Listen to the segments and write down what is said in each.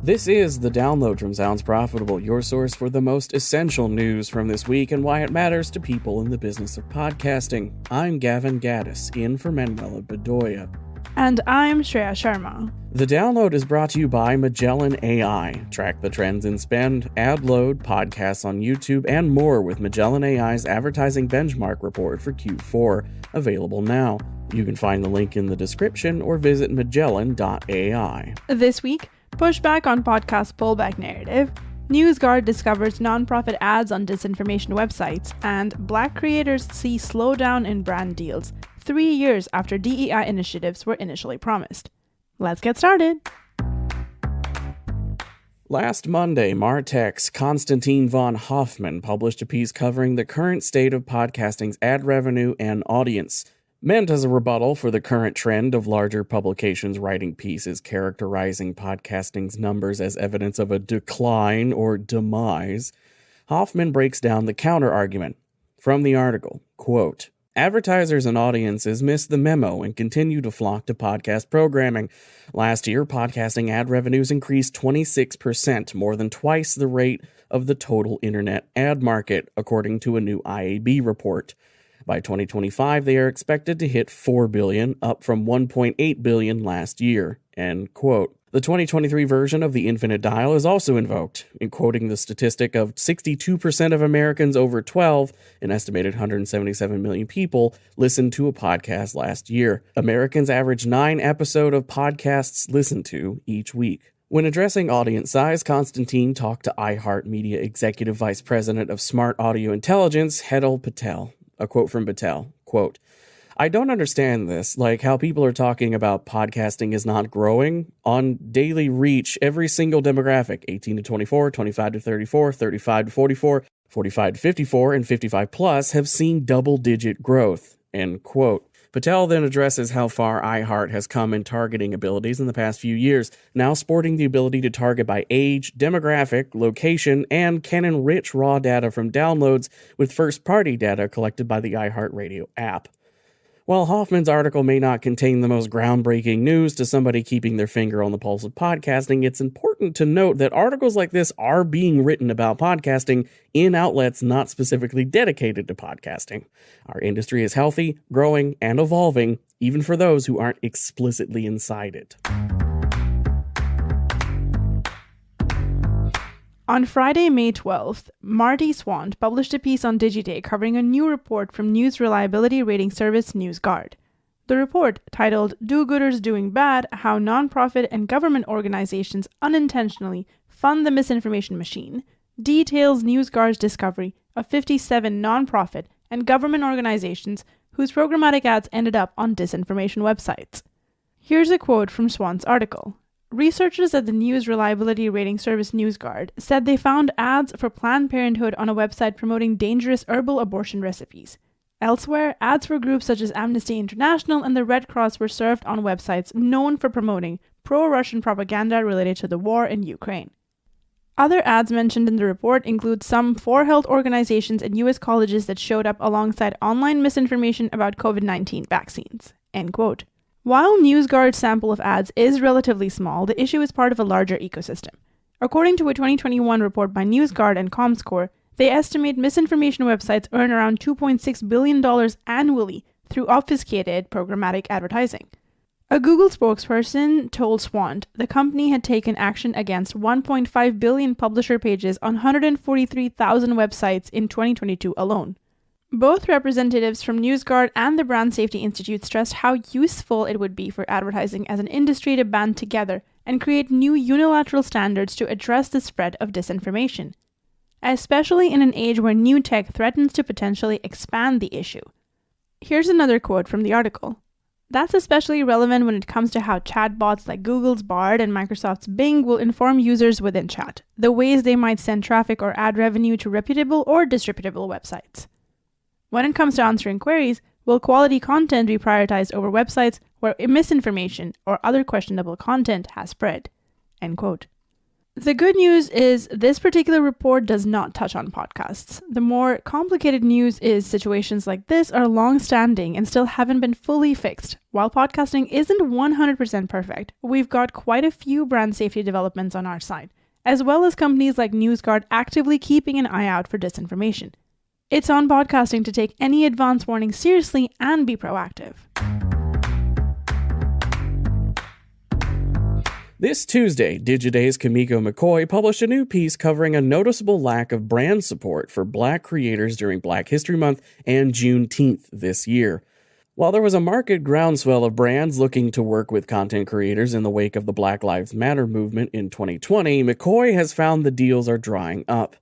This is The Download from Sounds Profitable, your source for the most essential news from this week and why it matters to people in the business of podcasting. I'm Gavin Gaddis, in for Manuela Bedoya. And I'm Shreya Sharma. The Download is brought to you by Magellan AI. Track the trends in spend, ad load, podcasts on YouTube, and more with Magellan AI's advertising benchmark report for Q4, available now. You can find the link in the description or visit magellan.ai. This week, pushback on podcast pullback narrative, NewsGuard discovers nonprofit ads on disinformation websites, and Black creators see slowdown in brand deals 3 years after DEI initiatives were initially promised. Let's get started. Last Monday, MarTech's Konstantin von Hoffmann published a piece covering the current state of podcasting's ad revenue and audience. Meant as a rebuttal for the current trend of larger publications writing pieces characterizing podcasting's numbers as evidence of a decline or demise, Hoffmann breaks down the counter-argument. From the article, quote, "Advertisers and audiences miss the memo and continue to flock to podcast programming. Last year, podcasting ad revenues increased 26%, more than twice the rate of the total internet ad market, according to a new IAB report. By 2025, they are expected to hit $4 billion, up from $1.8 billion last year." End quote. The 2023 version of the Infinite Dial is also invoked, in quoting the statistic of 62% of Americans over 12, an estimated 177 million people, listened to a podcast last year. Americans average 9 episodes of podcasts listened to each week. When addressing audience size, Konstantin talked to iHeartMedia Executive Vice President of Smart Audio Intelligence, Hedal Patel. A quote from Patel, quote, "I don't understand this, like how people are talking about podcasting is not growing. On daily reach, every single demographic, 18 to 24, 25 to 34, 35 to 44, 45 to 54, and 55 plus have seen double-digit growth," end quote. Patel then addresses how far iHeart has come in targeting abilities in the past few years, now sporting the ability to target by age, demographic, location, and can enrich raw data from downloads with first-party data collected by the iHeartRadio app. While Hoffmann's article may not contain the most groundbreaking news to somebody keeping their finger on the pulse of podcasting, it's important to note that articles like this are being written about podcasting in outlets not specifically dedicated to podcasting. Our industry is healthy, growing, and evolving, even for those who aren't explicitly inside it. On Friday, May 12th, Marty Swant published a piece on Digiday covering a new report from news reliability rating service NewsGuard. The report, titled "Do-Gooders Doing Bad: How Nonprofit and Government Organizations Unintentionally Fund the Misinformation Machine," details NewsGuard's discovery of 57 nonprofit and government organizations whose programmatic ads ended up on disinformation websites. Here's a quote from Swant's article. Researchers at the news reliability rating service NewsGuard said they found ads for Planned Parenthood on a website promoting dangerous herbal abortion recipes. Elsewhere, ads for groups such as Amnesty International and the Red Cross were served on websites known for promoting pro-Russian propaganda related to the war in Ukraine. Other ads mentioned in the report include some for health organizations and U.S. colleges that showed up alongside online misinformation about COVID-19 vaccines. End quote. While NewsGuard's sample of ads is relatively small, the issue is part of a larger ecosystem. According to a 2021 report by NewsGuard and Comscore, they estimate misinformation websites earn around $2.6 billion annually through obfuscated programmatic advertising. A Google spokesperson told Swant the company had taken action against 1.5 billion publisher pages on 143,000 websites in 2022 alone. Both representatives from NewsGuard and the Brand Safety Institute stressed how useful it would be for advertising as an industry to band together and create new unilateral standards to address the spread of disinformation, especially in an age where new tech threatens to potentially expand the issue. Here's another quote from the article. "That's especially relevant when it comes to how chatbots like Google's Bard and Microsoft's Bing will inform users within chat, the ways they might send traffic or ad revenue to reputable or disreputable websites. When it comes to answering queries, will quality content be prioritized over websites where misinformation or other questionable content has spread?" End quote. The good news is this particular report does not touch on podcasts. The more complicated news is situations like this are long-standing and still haven't been fully fixed. While podcasting isn't 100% perfect, we've got quite a few brand safety developments on our side, as well as companies like NewsGuard actively keeping an eye out for disinformation. It's on podcasting to take any advance warnings seriously and be proactive. This Tuesday, Digiday's Kimiko McCoy published a new piece covering a noticeable lack of brand support for Black creators during Black History Month and Juneteenth this year. While there was a market groundswell of brands looking to work with content creators in the wake of the Black Lives Matter movement in 2020, McCoy has found the deals are drying up.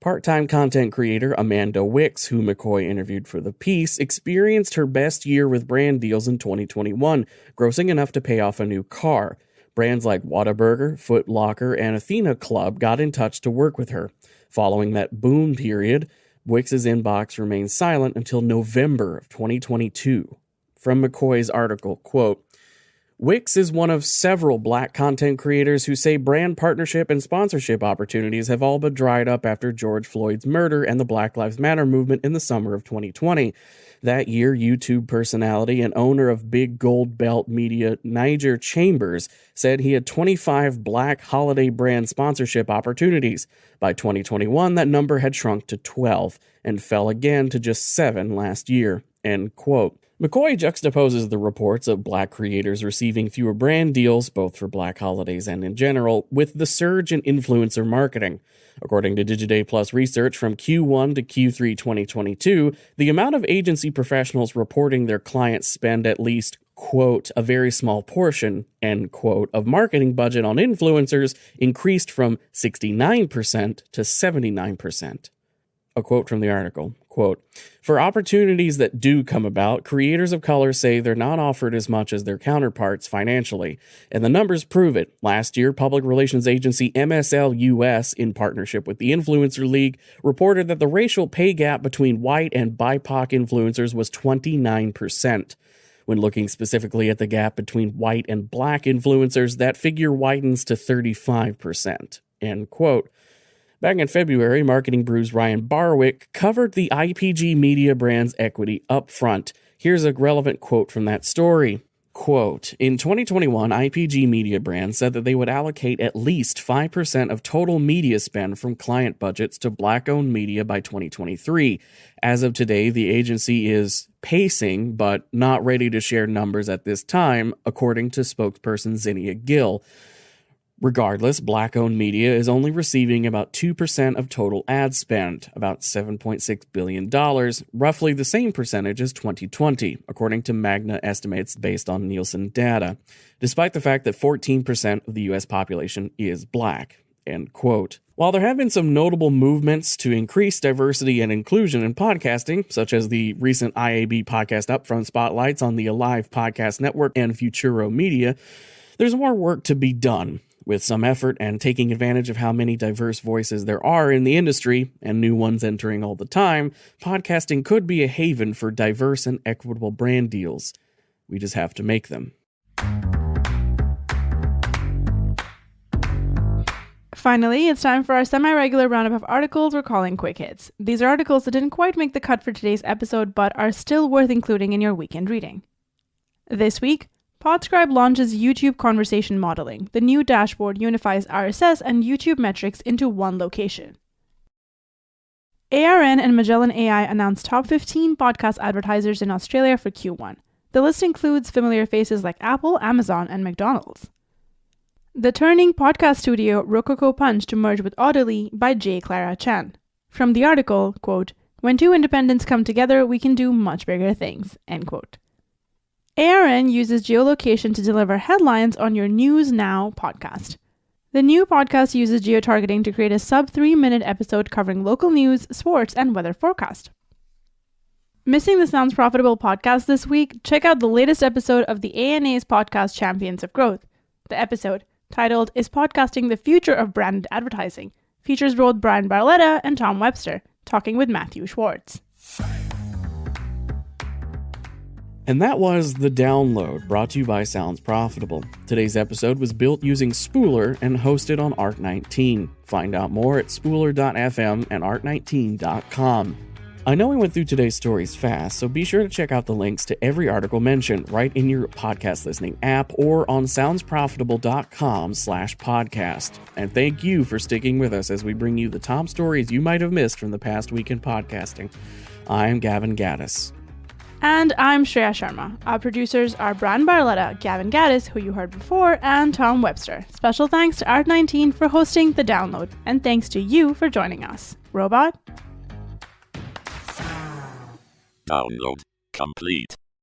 Part-time content creator Amanda Wicks, who McCoy interviewed for the piece, experienced her best year with brand deals in 2021, grossing enough to pay off a new car. Brands like Whataburger, Foot Locker, and Athena Club got in touch to work with her. Following that boom period, Wix's inbox remained silent until November of 2022. From McCoy's article, quote, Wix is one of several Black content creators who say brand partnership and sponsorship opportunities have all but dried up after George Floyd's murder and the Black Lives Matter movement in the summer of 2020. That year, YouTube personality and owner of Big Gold Belt Media, Niger Chambers, said he had 25 Black holiday brand sponsorship opportunities. By 2021, that number had shrunk to 12 and fell again to just 7 last year. End quote. McCoy juxtaposes the reports of Black creators receiving fewer brand deals, both for Black holidays and in general, with the surge in influencer marketing. According to Digiday Plus research from Q1 to Q3 2022, the amount of agency professionals reporting their clients spend at least, quote, a very small portion, end quote, of marketing budget on influencers increased from 69% to 79%. A quote from the article, quote, for opportunities that do come about, creators of color say they're not offered as much as their counterparts financially, and the numbers prove it. Last year, public relations agency MSL US, in partnership with the Influencer League, reported that the racial pay gap between white and BIPOC influencers was 29%. When looking specifically at the gap between white and Black influencers, that figure widens to 35%, end quote. Back in February, Marketing Brew's Ryan Barwick covered the IPG media brand's equity upfront. Here's a relevant quote from that story. Quote, in 2021, IPG Media Brand said that they would allocate at least 5% of total media spend from client budgets to Black-owned media by 2023. As of today, the agency is pacing, but not ready to share numbers at this time, according to spokesperson Zinnia Gill. Regardless, Black-owned media is only receiving about 2% of total ad spend, about $7.6 billion, roughly the same percentage as 2020, according to Magna estimates based on Nielsen data, despite the fact that 14% of the U.S. population is Black, end quote. While there have been some notable movements to increase diversity and inclusion in podcasting, such as the recent IAB podcast upfront spotlights on the Alive Podcast Network and Futuro Media, there's more work to be done. With some effort and taking advantage of how many diverse voices there are in the industry, and new ones entering all the time, podcasting could be a haven for diverse and equitable brand deals. We just have to make them. Finally, it's time for our semi-regular roundup of articles we're calling Quick Hits. These are articles that didn't quite make the cut for today's episode, but are still worth including in your weekend reading. This week, Podscribe launches YouTube conversation modeling. The new dashboard unifies RSS and YouTube metrics into one location. ARN and Magellan AI announced top 15 podcast advertisers in Australia for Q1. The list includes familiar faces like Apple, Amazon, and McDonald's. The Turning podcast studio Rococo Punch to merge with Audely by J. Clara Chan. From the article, quote, when two independents come together, we can do much bigger things, end quote. ARN uses geolocation to deliver headlines on your News Now podcast. The new podcast uses geotargeting to create a sub-3-minute episode covering local news, sports, and weather forecast. Missing the Sounds Profitable podcast this week? Check out the latest episode of the ANA's podcast Champions of Growth. The episode, titled Is Podcasting the Future of Branded Advertising?, features both Brian Barletta and Tom Webster, talking with Matthew Schwartz. And that was The Download, brought to you by Sounds Profitable. Today's episode was built using Spooler and hosted on Art19. Find out more at spooler.fm and art19.com. I know we went through today's stories fast, so be sure to check out the links to every article mentioned right in your podcast listening app or on soundsprofitable.com/podcast. And thank you for sticking with us as we bring you the top stories you might have missed from the past week in podcasting. I'm Gavin Gaddis. And I'm Shreya Sharma. Our producers are Brian Barletta, Gavin Gaddis, who you heard before, and Tom Webster. Special thanks to Art19 for hosting The Download, and thanks to you for joining us. Robot? Download complete.